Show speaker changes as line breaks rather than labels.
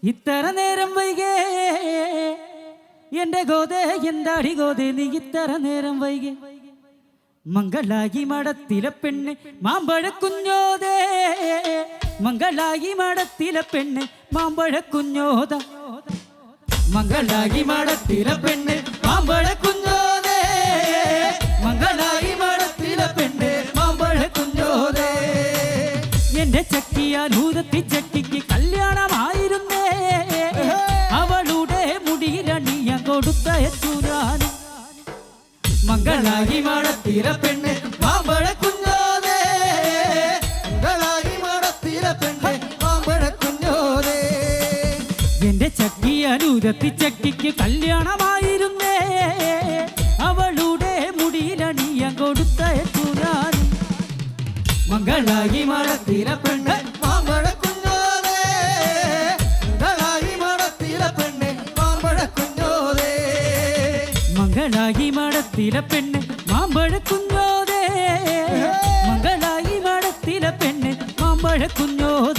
ഇത്ര നേരം വൈകേ എന്റെ ഗോതേ എന്താടി ഗോതേ നീ ഇത്ര നേരം വൈകേ മംഗളായി മടത്തിലെ പെണ്ണ് മാമ്പഴ കുഞ്ഞോതേ മംഗളായി മടത്തിലെ പെണ്ണ് മാമ്പഴ കുഞ്ഞോത മംഗളായി മടത്തിലെ പെണ്ണ് മാമ്പഴ കുഞ്ഞോതേ മംഗളായി മടത്തിലെ പെണ്ണ് മാമ്പഴ കുഞ്ഞോതേ എന്റെ ചക്കിയാലൂരത്തി ചക്കിക്ക് കല്യാണമായിരുന്നേ അവളുടെ മുടിയിലണിയ കൊടുത്തയച്ചു ഞാൻ മംഗളായി മടത്തിലെ പെണ്ണ് മാമ്പഴ കുഞ്ഞോതേ മംഗളായി മടത്തിലെ പെണ്ണ് മാമ്പഴ കുഞ്ഞോതേ എന്റെ ചക്കിയാലൂരത്തി ചക്കിക്ക് കല്യാണമായിരുന്നേ അവളുടെ മുടിയിലണിയ കൊടുത്തയച്ചു ഞാൻ മംഗളായി മടത്തിലെ പെണ്ണ് മാമ്പഴ കുഞ്ഞോതേ മംഗളായി മടത്തിലെ പെണ്ണ് മാമ്പഴ കുഞ്ഞോതേ മംഗളായി മടത്തിലെ പെണ്ണ് മാമ്പഴ കുഞ്ഞോതേ മംഗളായി മടത്തിലെ പെണ്ണ് മാമ്പഴ കുഞ്ഞോതേ